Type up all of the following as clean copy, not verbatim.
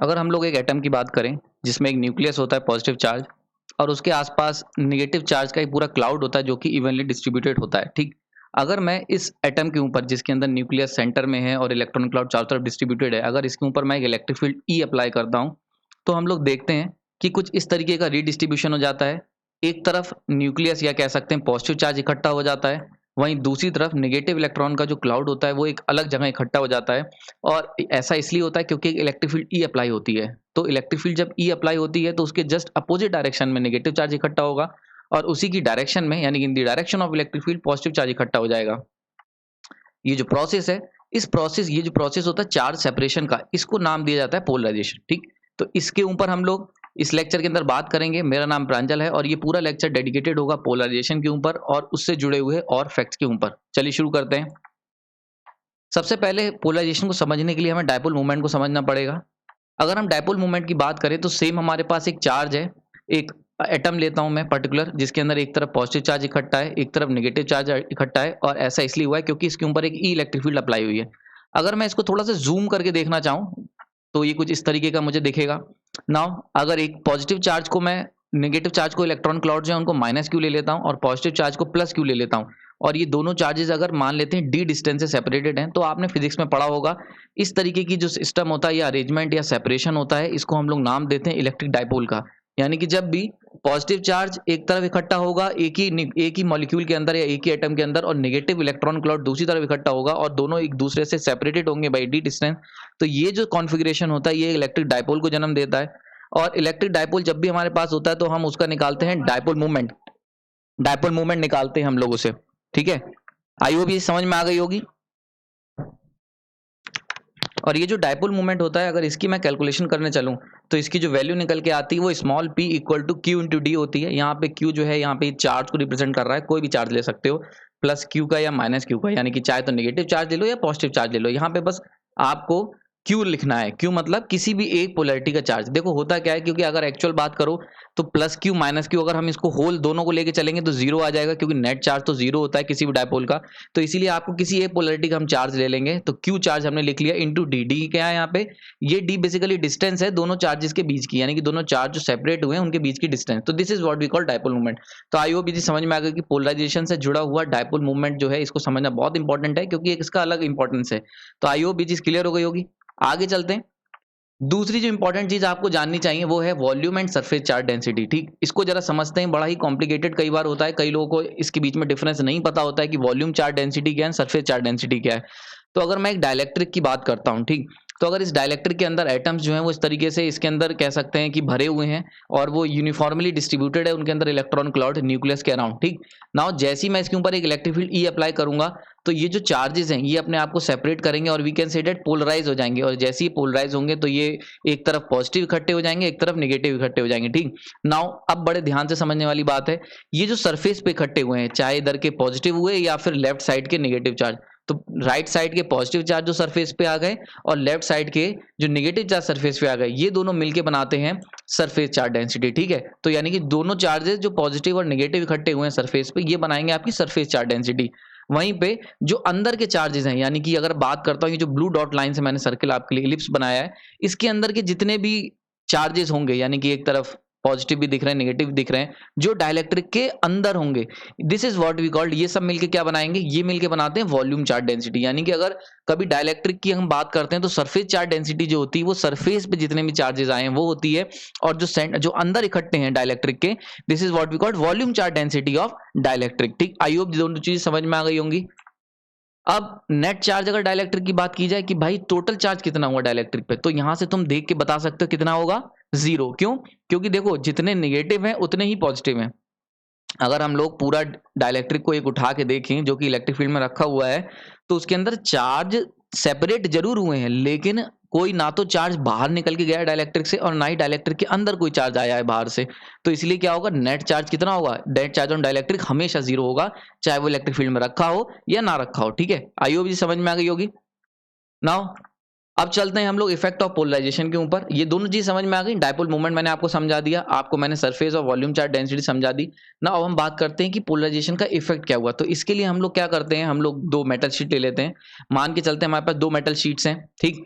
अगर हम लोग एक एटम की बात करें जिसमें एक न्यूक्लियस होता है पॉजिटिव चार्ज और उसके आसपास नेगेटिव चार्ज का एक पूरा क्लाउड होता है जो कि इवनली डिस्ट्रीब्यूटेड होता है, ठीक। अगर मैं इस एटम के ऊपर जिसके अंदर न्यूक्लियस सेंटर में है और इलेक्ट्रॉन क्लाउड चारों तरफ डिस्ट्रीब्यूटेड है, अगर इसके ऊपर मैं एक इलेक्ट्रिक फील्ड ई अप्लाई करता हूँ तो हम लोग देखते हैं कि कुछ इस तरीके का रीडिस्ट्रीब्यूशन हो जाता है। एक तरफ न्यूक्लियस या कह सकते हैं पॉजिटिव चार्ज इकट्ठा हो जाता है, वहीं दूसरी तरफ नेगेटिव इलेक्ट्रॉन का जो क्लाउड होता है वो एक अलग जगह इकट्ठा हो जाता है। और ऐसा इसलिए होता है क्योंकि एक इलेक्ट्रिक फील्ड ई अप्लाई होती है। तो इलेक्ट्रिक फील्ड जब ई अप्लाई होती है तो उसके जस्ट अपोजिट डायरेक्शन में नेगेटिव चार्ज इकट्ठा होगा और उसी की डायरेक्शन में यानी कि in the direction of electric field positive charge इकट्ठा हो जाएगा। ये जो प्रोसेस है, ये जो प्रोसेस होता है चार्ज सेपरेशन का, इसको नाम दिया जाता है पोलराइजेशन, ठीक। तो इसके ऊपर हम लोग इस लेक्चर के अंदर बात करेंगे। मेरा नाम प्रांजल है और ये पूरा लेक्चर डेडिकेटेड होगा पोलराइजेशन के ऊपर और उससे जुड़े हुए और फैक्ट्स के ऊपर। चलिए शुरू करते हैं। सबसे पहले पोलराइजेशन को समझने के लिए हमें डायपोल मूवमेंट को समझना पड़ेगा। अगर हम डायपोल मूवमेंट की बात करें तो सेम हमारे पास एक चार्ज है, एक एटम लेता हूं मैं पर्टिकुलर, जिसके अंदर एक तरफ पॉजिटिव चार्ज इकट्ठा है, एक तरफ नेगेटिव चार्ज इकट्ठा है और ऐसा इसलिए हुआ है क्योंकि इसके ऊपर एक ई इलेक्ट्रिक फील्ड अप्लाई हुई है। अगर मैं इसको थोड़ा सा जूम करके देखना चाहूँ तो ये कुछ इस तरीके का मुझे दिखेगा। नाउ अगर एक पॉजिटिव चार्ज को मैं नेगेटिव चार्ज को इलेक्ट्रॉन क्लाउड जो है उनको माइनस क्यू ले लेता हूँ और पॉजिटिव चार्ज को प्लस क्यू ले लेता हूँ और ये दोनों चार्जेस अगर मान लेते हैं डी डिस्टेंस से सेपरेटेड हैं, तो आपने फिजिक्स में पढ़ा होगा इस तरीके की जो सिस्टम होता है या अरेंजमेंट या सेपरेशन होता है, इसको हम लोग नाम देते हैं इलेक्ट्रिक डायपोल का। यानी कि जब भी पॉजिटिव चार्ज एक तरफ इकट्ठा होगा एक ही मॉलिक्यूल के अंदर या एक ही एटम के अंदर और नेगेटिव इलेक्ट्रॉन क्लाउड दूसरी तरफ इकट्ठा होगा और दोनों एक दूसरे से सेपरेटेड होंगे बाई डी डिस्टेंस, तो ये जो कॉन्फ़िगरेशन होता है ये इलेक्ट्रिक डायपोल को जन्म देता है। और इलेक्ट्रिक डायपोल जब भी हमारे पास होता है तो हम उसका निकालते हैं डायपोल मूवमेंट निकालते हैं हम लोग उसे, ठीक है। आई होप ये समझ में आ गई होगी। और ये जो डायपोल मूवमेंट होता है अगर इसकी मैं कैलकुलेशन करने चलूं तो इसकी जो वैल्यू निकल के आती है वो small p equal to q into d होती है। यहाँ पे q जो है यहाँ पे चार्ज को रिप्रेजेंट कर रहा है, कोई भी चार्ज ले सकते हो, प्लस क्यू का या माइनस क्यू का, यानी कि चाहे तो नेगेटिव चार्ज ले लो या पॉजिटिव चार्ज ले लो। यहाँ पे बस आपको क्यू लिखना है, क्यू मतलब किसी भी एक पोलैरिटी का चार्ज। देखो होता क्या है, क्योंकि अगर एक्चुअल बात करो तो प्लस क्यू माइनस क्यू अगर हम इसको होल दोनों को लेके चलेंगे तो जीरो आ जाएगा, क्योंकि नेट चार्ज तो जीरो होता है किसी भी डायपोल का। तो इसीलिए आपको किसी एक पोलैरिटी का हम चार्ज ले लेंगे, तो क्यू चार्ज हमने लिख लिया इंटू डी। डी क्या है यहाँ पे, ये डी बेसिकली डिस्टेंस है दोनों चार्जेस के बीच की, यानी कि दोनों चार्ज जो सेपरेट हुए हैं उनके बीच की डिस्टेंस। तो this is what we call dipole movement. तो आई होप ये समझ में आ गया कि पोलराइजेशन से जुड़ा हुआ डायपोल मूवमेंट जो है इसको समझना बहुत इंपॉर्टेंट है, क्योंकि इसका अलग इंपॉर्टेंस है। तो आई होप ये चीज क्लियर हो गई होगी। आगे चलते हैं। दूसरी जो इंपॉर्टेंट चीज आपको जाननी चाहिए वो है volume and surface charge density, ठीक। इसको जरा समझते हैं, बड़ा ही कॉम्प्लिकेटेड कई बार होता है, कई लोगों को इसके बीच में डिफरेंस नहीं पता होता है कि वॉल्यूम चार्ज डेंसिटी क्या है, सरफेस चार्ज डेंसिटी क्या है। तो अगर मैं एक डाइलेक्ट्रिक की बात करता हूँ, ठीक, तो अगर इस डाइलेक्ट्रिक के अंदर एटम्स जो हैं वो इस तरीके से इसके अंदर कह सकते हैं कि भरे हुए हैं और वो यूनिफॉर्मली डिस्ट्रीब्यूटेड है उनके अंदर इलेक्ट्रॉन क्लाउड न्यूक्लियस के अराउंड, ठीक। नाउ जैसे ही मैं इसके ऊपर एक इलेक्ट्रिक फील्ड ई अप्लाई करूंगा तो ये जो चार्जेस हैं ये अपने आप को सेपरेट करेंगे और we can say that polarize हो जाएंगे, और जैसे ही पोलराइज होंगे तो ये एक तरफ पॉजिटिव इकट्ठे हो जाएंगे, एक तरफ नेगेटिव इकट्ठे हो जाएंगे, ठीक। नाउ अब बड़े ध्यान से समझने वाली बात है, ये जो सरफेस पे इकट्ठे हुए हैं चाहे इधर के पॉजिटिव हुए या फिर लेफ्ट साइड के नेगेटिव चार्ज, तो राइट साइड के पॉजिटिव चार्ज जो सरफेस पे आ गए और लेफ्ट साइड के जो नेगेटिव चार्ज सरफेस पे आ गए, ये दोनों मिलके बनाते हैं सरफेस चार्ज डेंसिटी, ठीक है। तो यानी कि दोनों चार्जेस जो पॉजिटिव और नेगेटिव इकट्ठे हुए हैं सरफेस पे, ये बनाएंगे आपकी सरफेस चार्ज डेंसिटी। वहीं पे जो अंदर के चार्जेस हैं, यानी कि अगर बात करता हूँ ये जो ब्लू डॉट लाइन से मैंने सर्किल आपके लिए इलिप्स बनाया है, इसके अंदर के जितने भी चार्जेस होंगे, यानी कि एक तरफ पॉजिटिव भी दिख रहे हैं नेगेटिव दिख रहे हैं, जो डाइलेक्ट्रिक के अंदर होंगे, this is what we called, ये सब मिलके क्या बनाएंगे, ये मिलके बनाते हैं वॉल्यूम चार्ज डेंसिटी। यानी कि अगर कभी डाइलेक्ट्रिक की हम बात करते हैं तो सरफेस चार्ज डेंसिटी जो होती है वो सरफेस पे जितने भी चार्जेस आए हैं वो होती है, और जो अंदर इकट्ठे हैं डाइलेक्ट्रिक के, this is what we called volume charge density of dielectric, ठीक। आई होप दोनों चीज समझ में आ गई होंगी। अब नेट चार्ज अगर डाइलेक्ट्रिक की बात की जाए कि भाई टोटल चार्ज कितना हुआ डाइलेक्ट्रिक पे, तो यहां से तुम देख के बता सकते हो कितना होगा, जीरो। क्यों? क्योंकि देखो जितने नेगेटिव हैं उतने ही पॉजिटिव हैं। अगर हम लोग पूरा डाइलेक्ट्रिक को एक उठा के देखें जो कि इलेक्ट्रिक फील्ड में रखा हुआ है, तो उसके अंदर चार्ज सेपरेट जरूर हुए हैं, लेकिन कोई ना तो चार्ज बाहर निकल के गया है डाइलेक्ट्रिक से और ना ही डाइलेक्ट्रिक के अंदर कोई चार्ज आया है बाहर से। तो इसलिए क्या होगा, नेट चार्ज कितना होगा, नेट चार्ज ऑन डाइलेक्ट्रिक हमेशा जीरो होगा, चाहे वो इलेक्ट्रिक फील्ड में रखा हो या ना रखा हो, ठीक है। आई होप ये समझ में आ गई होगी। नाउ अब चलते हैं हम लोग इफेक्ट ऑफ पोलराइजेशन के ऊपर। ये दोनों चीज समझ में आ गई, डायपोल मूवमेंट मैंने आपको समझा दिया, आपको मैंने सरफेस और वॉल्यूम चार्ज डेंसिटी समझा दी ना। अब हम बात करते हैं कि पोलराइजेशन का इफेक्ट क्या हुआ। तो इसके लिए हम लोग क्या करते हैं, हम लोग दो मेटल शीट ले लेते हैं। मान के चलते हैं हमारे पास दो मेटल शीट्स हैं, ठीक।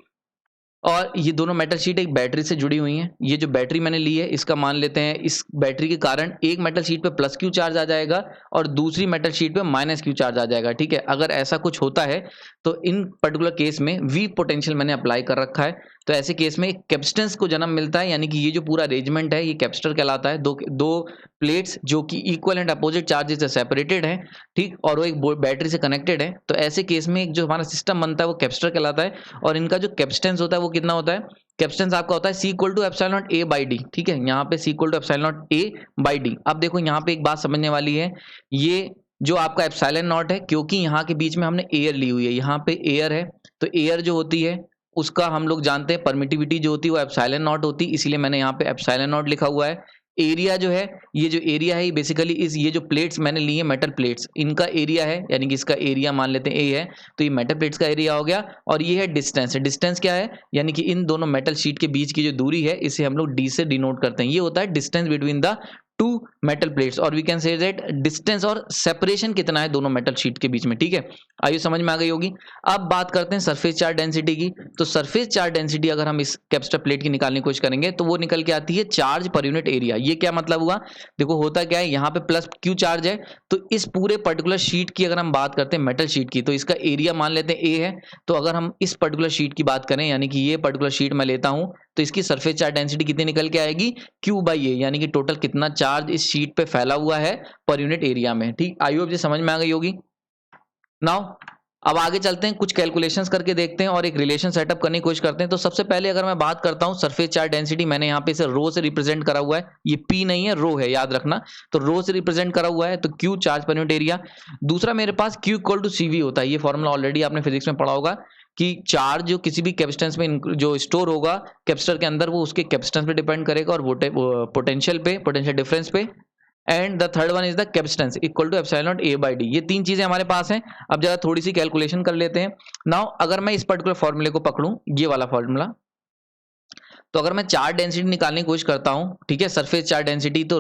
और ये दोनों मेटल शीट एक बैटरी से जुड़ी हुई हैं। ये जो बैटरी मैंने ली है इसका मान लेते हैं इस बैटरी के कारण एक मेटल शीट पे प्लस क्यू चार्ज आ जाएगा और दूसरी मेटल शीट पे माइनस क्यू चार्ज आ जाएगा। ठीक है, अगर ऐसा कुछ होता है तो इन पर्टिकुलर केस में वी पोटेंशियल मैंने अप्लाई कर रखा है। तो ऐसे केस में एक कैपेसिटेंस को जन्म मिलता है, यानी कि ये जो पूरा अरेंजमेंट है ये कैपेसिटर कहलाता है। दो प्लेट्स जो कि इक्वल एंड अपोजिट चार्जेस से सेपरेटेड है, ठीक, और वो एक बैटरी से कनेक्टेड है। तो ऐसे केस में एक जो हमारा सिस्टम बनता है वो कैपेसिटर कहलाता है। और इनका जो कैपेसिटेंस होता है वो कितना होता है? कैपेसिटेंस आपका होता है C equal to epsilon naught A by d. ठीक है, यहाँ पे C equal to epsilon naught A by d. अब देखो यहाँ पे एक बात समझने वाली है, ये जो आपका एप्सिलॉन नॉट है, क्योंकि यहाँ के बीच में हमने एयर ली हुई है, यहाँ पे एयर है, तो एयर जो होती है उसका हम लोग जानते हैं परमिटिविटी जो होती है वो एप्सिलॉन नॉट होती है, इसीलिए मैंने यहाँ पे एप्सिलॉन नॉट लिखा हुआ है। एरिया जो है, ये जो एरिया है बेसिकली इस ये जो प्लेट्स मैंने ली है मेटल प्लेट्स, इनका एरिया है, यानी कि इसका एरिया मान लेते हैं ए है, तो ये मेटल प्लेट्स का एरिया हो गया। और ये है डिस्टेंस। डिस्टेंस क्या है? यानी कि इन दोनों मेटल शीट के बीच की जो दूरी है इसे हम लोग डी से डिनोट करते हैं। ये होता है distance between the two metal plates, और we can say that distance और सेपरेशन कितना है दोनों मेटल शीट के बीच में। ठीक है, आइए समझ में आ गई होगी। अब बात करते हैं सरफेस चार्ज डेंसिटी की। तो सरफेस चार्ज डेंसिटी अगर हम इस कैपेसिटर प्लेट की निकालने की कोशिश करेंगे तो वो निकल के आती है चार्ज पर यूनिट एरिया। ये क्या मतलब हुआ? देखो होता क्या है, यहाँ पे प्लस क्यू चार्ज है, तो इस पूरे पर्टिकुलर शीट की अगर हम बात करते हैं मेटल शीट की, तो इसका एरिया मान लेते हैं ए है। तो अगर हम इस पर्टिकुलर शीट की बात करें, यानी कि ये पर्टिकुलर शीट मैं लेता हूं, तो इसकी सरफेस चार्ज डेंसिटी कितनी निकल के आएगी? क्यू बाई ए, यानी कि टोटल कितना चार्ज इस शीट पे फैला हुआ है पर यूनिट एरिया में। ठीक, आई होप ये समझ में आ गई होगी। नाउ अब आगे चलते हैं, कुछ कैलकुलेशंस करके देखते हैं और एक रिलेशन सेटअप करने की कोशिश करते हैं। तो सबसे पहले अगर मैं बात करता हूं सरफेस चार्ज डेंसिटी, मैंने यहाँ पे इसे रो से रिप्रेजेंट करा हुआ है, ये पी नहीं है, रो है, याद रखना। तो रो से रिप्रेजेंट करा हुआ है, तो Q charge per unit area. दूसरा मेरे पास क्यू इक्वल टू सीवी होता है, ये फॉर्मूला ऑलरेडी आपने फिजिक्स में पढ़ा होगा कि चार्ज जो किसी भी कैपेसिटेंस में जो स्टोर होगा कैपेसिटर के अंदर, वो उसके कैपेसिटेंस पे डिपेंड करेगा और पोटेंशियल पे, पोटेंशियल डिफरेंस पे। And the third one is the capacitance equal to epsilon naught A by d. ये तीन चीजें हमारे पास हैं। अब जरा थोड़ी सी कैलकुलेशन कर लेते हैं। नाउ अगर मैं इस पर्टिकुलर फॉर्मूले को पकड़ूं, ये वाला फॉर्मूला, तो अगर मैं चार्ज डेंसिटी निकालने की कोशिश करता हूं, ठीक है, सरफेस चार्ज डेंसिटी, तो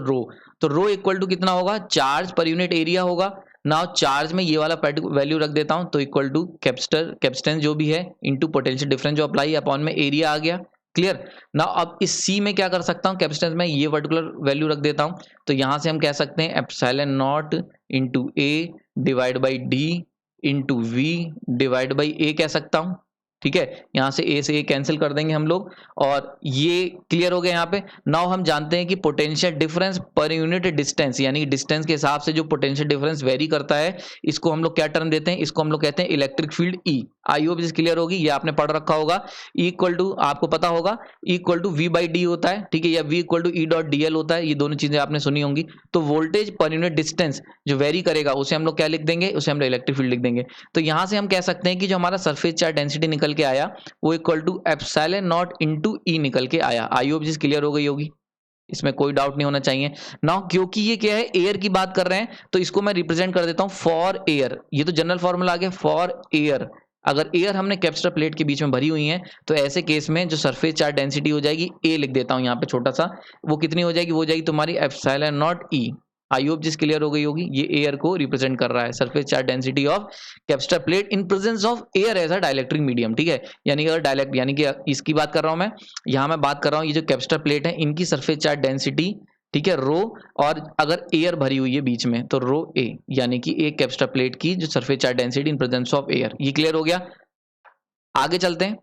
रो इक्वल टू कितना होगा? चार्ज पर यूनिट एरिया होगा। नाउ चार्ज में ये वाला वैल्यू रख देता हूं, तो इक्वल टू कैपेसिटेंस जो भी है इनटू पोटेंशियल डिफरेंस जो अप्लाई अपॉन में एरिया आ गया। क्लियर ना? अब इस सी में क्या कर सकता हूं, कैपेसिटेंस में ये पर्टिकुलर वैल्यू रख देता हूं, तो यहां से हम कह सकते हैं epsilon naught into A divide by D into V divide by A कह सकता हूं। ठीक है, यहां से ए कैंसिल कर देंगे हम लोग, और ये क्लियर हो गया। यहाँ पे नाउ हम जानते हैं कि potential difference per unit distance, यानी कि डिस्टेंस के हिसाब से जो पोटेंशियल डिफरेंस वेरी करता है, इसको हम लोग क्या टर्म देते हैं? इसको हम लोग कहते हैं electric field E. I hope clear होगी, ये आपने पढ़ रखा होगा। ई इक्वल टू, आपको पता होगा, E equal to V by d होता है, ठीक है, या V equal to E dot d l होता है, ये दोनों चीजें आपने सुनी होंगी। तो वोल्टेज पर यूनिट डिस्टेंस जो वेरी करेगा उसे हम लोग क्या लिख देंगे? उसे हम लोग इलेक्ट्रिक फील्ड लिख देंगे। तो यहां से हम कह सकते हैं कि जो हमारा सरफेस चार्ज डेंसिटी निकल के आया वो equal to epsilon naught into E निकल के आया। आई होप जिस क्लियर हो गई होगी, इसमें कोई डाउट नहीं होना चाहिए। नाउ क्योंकि ये क्या है, एयर की बात कर रहे हैं, तो इसको मैं रिप्रेजेंट कर देता हूं फॉर एयर। ये तो जनरल फॉर्मूला आ गया फॉर एयर। अगर एयर हमने कैपेसिटर प्लेट के बीच में भरी हुई है, तो ऐसे केस में जो सरफेस चार्ज डेंसिटी हो जाएगी, ए लिख देता हूं यहाँ पे छोटा सा, वो कितनी हो जाएगी? वो हो जाएगी तुम्हारी epsilon not E. I hope जिस क्लियर हो गई होगी, ये एयर को रिप्रेजेंट कर रहा है, surface charge density of capacitor plate in presence of air as a dielectric medium. ठीक है, यानी कि अगर डायलेक्ट, यानी कि इसकी बात कर रहा हूं मैं, यहाँ मैं बात कर रहा हूँ ये जो कैपेसिटर प्लेट है इनकी सरफेस चार्ज डेंसिटी, ठीक है, रो, और अगर एयर भरी हुई है बीच में तो रो ए, यानी कि एक कैपेसिटर प्लेट की जो surface charge density in presence of air. ये क्लियर हो गया। आगे चलते हैं।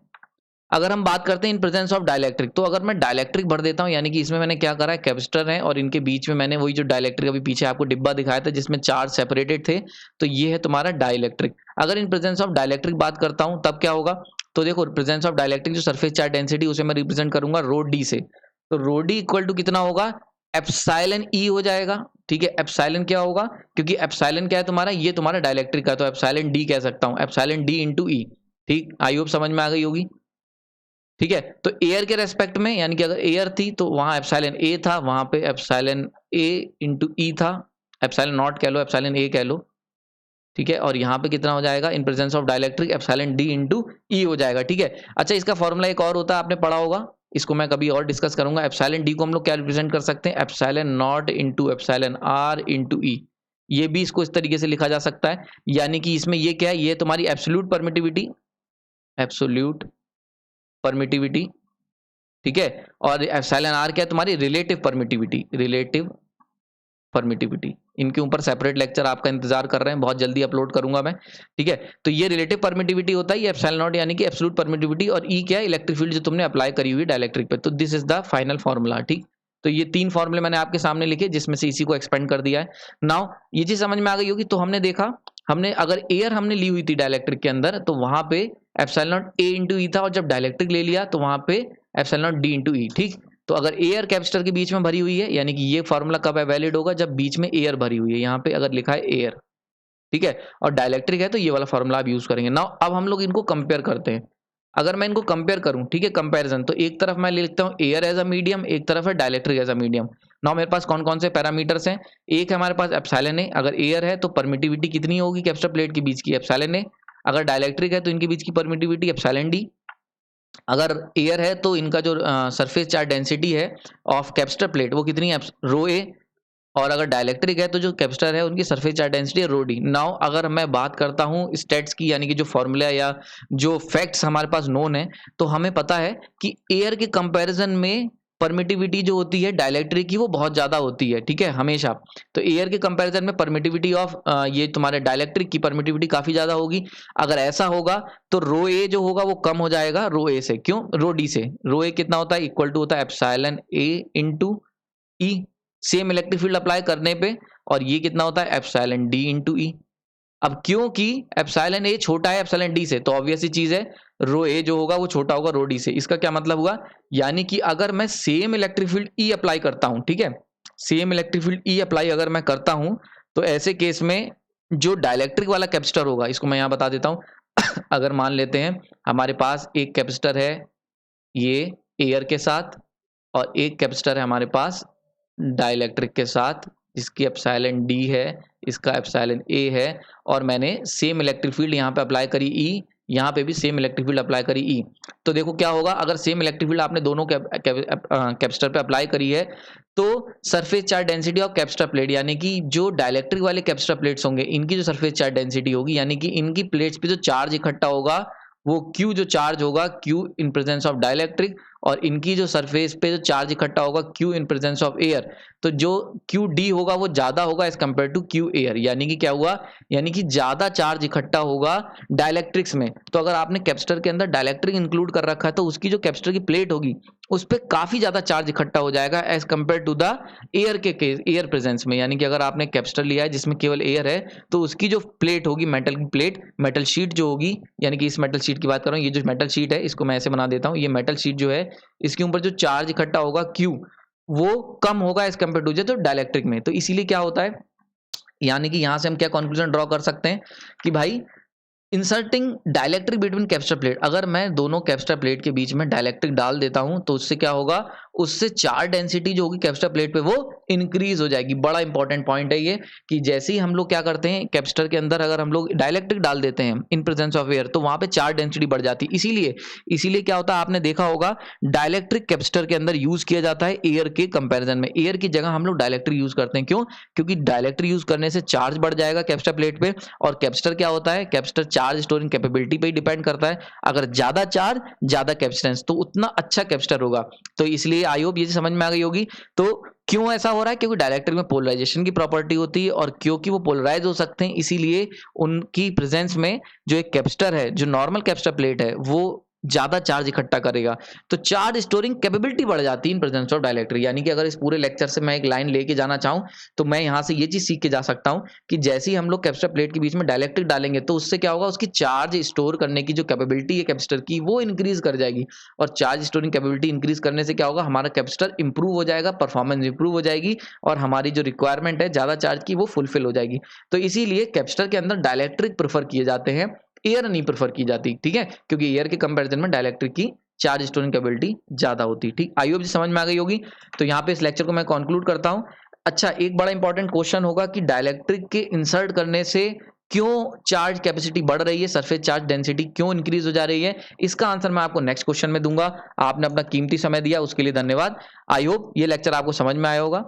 अगर हम बात करते हैं इन प्रेजेंस ऑफ डाइलेक्ट्रिक, तो अगर मैं डाइलेक्ट्रिक भर देता हूं, यानी कि इसमें मैंने क्या करा है, कैपेसिटर है और इनके बीच में मैंने वही जो डाइलेक्ट्रिक अभी पीछे आपको डिब्बा दिखाया था जिसमें चार्ज सेपरेटेड थे, तो ये है तुम्हारा डाइलेक्ट्रिक। अगर इन प्रेजेंस ऑफ डाइलेक्ट्रिक बात करता हूं तब क्या होगा? तो देखो प्रेजेंस ऑफ डाइलेक्ट्रिक जो सरफेस चार्ज डेंसिटी उसे मैं रिप्रेजेंट करूंगा रो डी से, तो रो डी इक्वल टू कितना होगा? एप्सिलॉन ई हो जाएगा। ठीक है, एप्सिलॉन क्या होगा? क्योंकि एप्सिलॉन क्या है तुम्हारा, ये तुम्हारा डाइलेक्ट्रिक का, तो एप्सिलॉन डी कह सकता हूं, एप्सिलॉन डी इंटू ई। ठीक, आई होप समझ में आ गई होगी। ठीक है, तो एयर के रेस्पेक्ट में, यानी कि अगर एयर थी तो वहां एप्सिलॉन ए था, वहां पे एप्सिलॉन ए इंटू ई था, एप्सिलॉन नॉट कह लो, एप्सिलॉन ए कह लो। ठीक है, और यहाँ पे कितना हो जाएगा? In presence of dielectric epsilon D into E हो जाएगा। ठीक है, अच्छा इसका फॉर्मूला एक और होता है, आपने पढ़ा होगा, इसको मैं कभी और डिस्कस करूंगा। एप्सिलॉन डी को हम लोग क्या रिप्रेजेंट कर सकते हैं? Epsilon naught into epsilon R into E. ये भी इसको इस तरीके से लिखा जा सकता है, यानी कि इसमें ये क्या है, ये तुम्हारी एब्सोल्यूट परमिटिविटी, एब्सोल्यूट परमिटिविटी, ठीक है, और एप्सिलॉन आर क्या है तुम्हारी रिलेटिव परमिटिविटी, रिलेटिव परमिटिविटी। इनके ऊपर सेपरेट लेक्चर आपका इंतजार कर रहे हैं, बहुत जल्दी अपलोड करूंगा मैं, ठीक है। तो ये रिलेटिव परमिटिविटी होता है, ये एप्सिलॉन नॉट यानी कि एब्सोल्यूट परमिटिविटी, और ई क्या है, इलेक्ट्रिक फील्ड जो तुमने अप्लाई करी हुई डाइलेक्ट्रिक पे। तो this is the final formula, ठीक। तो ये 3 फॉर्मूले मैंने आपके सामने लिखे, जिसमें से इसी को एक्सपेंड कर दिया है। नाउ ये चीज समझ में आ गई होगी। तो हमने देखा, हमने अगर एयर हमने ली हुई थी डाइलेक्ट्रिक के अंदर, तो वहां पे एप्सिलॉन नॉट ए इंटू ई था, और जब डाइलेक्ट्रिक ले लिया तो वहां पे एप्सिलॉन नॉट डी इंटू ई, ठीक। तो अगर एयर कैपेसिटर के बीच में भरी हुई है, यानी कि ये फॉर्मूला कब है वैलिड होगा, जब बीच में एयर भरी हुई है। यहाँ पे अगर लिखा है एयर, ठीक है, और डाइलेक्ट्रिक है, तो ये वाला फॉर्मूला आप यूज करेंगे। नाउ अब हम लोग इनको कंपेयर करते हैं। अगर मैं इनको कंपेयर करूं, ठीक है, कंपैरिजन, तो एक तरफ मैं लिखता हूं एयर एज अ मीडियम, एक तरफ है dielectric as a medium. Now मेरे पास कौन कौन से पैरामीटर्स हैं, एक है हमारे पास एप्सिलॉन ए, अगर एयर है तो परमिटिविटी कितनी होगी कैपेसिटर प्लेट के बीच की, एप्सिलॉन ए। अगर डाइलेक्ट्रिक है तो इनके बीच की परमिटिविटी एप्सिलॉन डी। अगर एयर है तो इनका जो सरफेस चार्ज डेंसिटी है ऑफ कैपेसिटर प्लेट वो कितनी है, रो ए। और अगर डाइलेक्ट्रिक है तो जो कैपेसिटर है उनकी सरफेस चार्ज डेंसिटी है रो डी। नाउ अगर मैं बात करता हूं स्टेट्स की, यानी कि जो फॉर्मूला या जो फैक्ट्स हमारे पास नोन है, तो हमें पता है कि एयर के कंपैरिजन में परमिटिविटी जो होती है डाइलेक्ट्रिक की वो बहुत ज्यादा होती है, ठीक है, हमेशा। तो एयर के कंपैरिजन में परमिटिविटी ऑफ ये तुम्हारे डाइलेक्ट्रिक की परमिटिविटी काफी ज्यादा होगी। अगर ऐसा होगा तो रो ए जो होगा वो कम हो जाएगा रो ए से, क्यों, रो डी से। रो ए कितना होता है, इक्वल टू होता है एप्सिलॉन ए इंटू ई, सेम इलेक्ट्रिक फील्ड अप्लाई करने पे, और ये कितना होता है एप्सिलॉन डी इंटू ई। अब क्योंकि एप्सिलॉन ए छोटा है एप्सिलॉन डी से, तो ऑब्वियस ही चीज है रो ए जो होगा वो छोटा होगा रो डी से। इसका क्या मतलब हुआ, यानी कि अगर मैं same electric field E apply करता हूं, ठीक है, same electric field E apply अगर मैं करता हूं, तो ऐसे केस में जो डाइलेक्ट्रिक वाला कैपेसिटर होगा, इसको मैं यहां बता देता हूं अगर मान लेते हैं हमारे पास एक कैपेसिटर है ये एयर के साथ, और एक कैपेसिटर है हमारे पास डाइलेक्ट्रिक के साथ, जिसकी एप्सिलॉन डी है, इसका एप्सिलॉन ए है, और मैंने सेम इलेक्ट्रिक फील्ड यहाँ पे अप्लाई करी ई, यहाँ पे भी सेम इलेक्ट्रिक फील्ड अप्लाई करी ई। तो देखो क्या होगा, अगर सेम इलेक्ट्रिक फील्ड आपने दोनों कैपेसिटर पे अप्लाई करी है, तो surface charge density of capacitor plate, यानी कि जो डाइलेक्ट्रिक वाले कैपेसिटर प्लेट्स होंगे इनकी जो सरफेस चार्ज डेंसिटी होगी, यानी कि इनकी प्लेट्स पे जो चार्ज इकट्ठा होगा वो Q जो चार्ज होगा, Q in presence of dielectric, और इनकी जो सरफेस पे जो चार्ज इकट्ठा होगा Q in presence of air, तो जो QD होगा वो ज्यादा होगा as compare to Q air. यानी कि क्या हुआ, यानी कि ज्यादा चार्ज इकट्ठा होगा डाइलेक्ट्रिक्स में। तो अगर आपने कैपेसिटर के अंदर डाइलेक्ट्रिक इंक्लूड कर रखा है, तो उसकी जो कैपेसिटर की प्लेट होगी उस पर काफी ज्यादा चार्ज इकट्ठा हो जाएगा as compare to the air के केस, एयर प्रेजेंस में। यानी कि अगर आपने कैपेसिटर लिया है जिसमें केवल एयर है, तो उसकी जो प्लेट होगी मेटल की प्लेट, मेटल शीट जो होगी, यानी कि इस मेटल शीट की बात कर रहा हूँ, ये जो मेटल शीट है इसको मैं ऐसे बना देता हूँ, ये मेटल शीट जो है इसके ऊपर जो चार्ज इकट्ठा होगा Q वो कम होगा एज कंपेयर टू जो डाइलेक्ट्रिक में। तो इसीलिए क्या होता है, यानी कि यहां से हम क्या कंक्लूजन ड्रॉ कर सकते हैं कि भाई inserting dielectric between capacitor plate, अगर मैं दोनों कैपेसिटर प्लेट के बीच में डाइलेक्ट्रिक डाल देता हूं तो उससे क्या होगा, उससे चार्ज डेंसिटी जो होगी कैपेसिटर प्लेट पे वो इंक्रीज हो जाएगी। बड़ा इंपॉर्टेंट पॉइंट है ये कि जैसे ही हम लोग क्या करते हैं कैपेसिटर के अंदर अगर हम लोग डाइलेक्ट्रिक डाल देते हैं इन प्रेजेंस ऑफ एयर, तो वहां पे चार्ज डेंसिटी बढ़ जाती है। इसीलिए क्या होता है, आपने देखा होगा डाइलेक्ट्रिक कैपेसिटर के अंदर यूज किया जाता है एयर के कंपेरिजन में। एयर की जगह हम लोग डाइलेक्ट्रिक यूज करते हैं, क्यों, क्योंकि डाइलेक्ट्रिक यूज करने से चार्ज बढ़ जाएगा कैपेसिटर प्लेट पे, और कैपेसिटर क्या होता है, कैपेसिटर चार्ज स्टोरिंग कैपेबिलिटी पे डिपेंड करता है। अगर ज्यादा चार्ज ज्यादा कैपेसिटेंस, तो उतना अच्छा कैपेसिटर होगा। तो इसलिए आई होप ये समझ में आ गई होगी। तो क्यों ऐसा हो रहा है, क्योंकि डाइलेक्ट्रिक में पोलराइजेशन की प्रॉपर्टी होती है, और क्योंकि वो पोलराइज हो सकते हैं इसीलिए उनकी प्रेजेंस में जो एक कैपेसिटर है, जो नॉर्मल कैपेसिटर प्लेट है, वो ज्यादा चार्ज इकट्ठा करेगा, तो चार्ज स्टोरिंग कैपेबिलिटी बढ़ जाती है इन प्रेजेंस ऑफ डाइलेक्ट्रिक। यानी कि अगर इस पूरे लेक्चर से मैं एक लाइन लेके जाना चाहूं, तो मैं यहां से ये चीज सीख के जा सकता हूं कि जैसे ही हम लोग कैपेसिटर प्लेट के बीच में डाइलेक्ट्रिक डालेंगे, तो उससे क्या होगा, उसकी चार्ज स्टोर करने की जो कैपेबिलिटी है कैपेसिटर की वो इंक्रीज कर जाएगी, और चार्ज स्टोरिंग कैपेबिलिटी इंक्रीज करने से क्या होगा, हमारा कैपेसिटर इंप्रूव हो जाएगा, परफॉर्मेंस इंप्रूव हो जाएगी, और हमारी जो रिक्वायरमेंट है ज्यादा चार्ज की वो फुलफिल हो जाएगी। तो इसीलिए कैपेसिटर के अंदर डाइलेक्ट्रिक प्रेफर किए जाते हैं, एयर नहीं प्रेफर की जाती, ठीक है, क्योंकि एयर के कंपैरिजन में डाइलेक्ट्रिक की चार्ज स्टोरिंग कैपेबिलिटी ज्यादा होती है। ठीक, आई होप समझ में आ गई होगी। तो यहाँ पे इस लेक्चर को मैं कंक्लूड करता हूँ। अच्छा, एक बड़ा इंपॉर्टेंट क्वेश्चन होगा कि डाइलेक्ट्रिक के इंसर्ट करने से क्यों चार्ज कैपेसिटी बढ़ रही है, सरफेस चार्ज डेंसिटी क्यों इंक्रीज हो जा रही है, इसका आंसर मैं आपको नेक्स्ट क्वेश्चन में दूंगा। आपने अपना कीमती समय दिया, उसके लिए धन्यवाद। आई होप ये लेक्चर आपको समझ में आया होगा।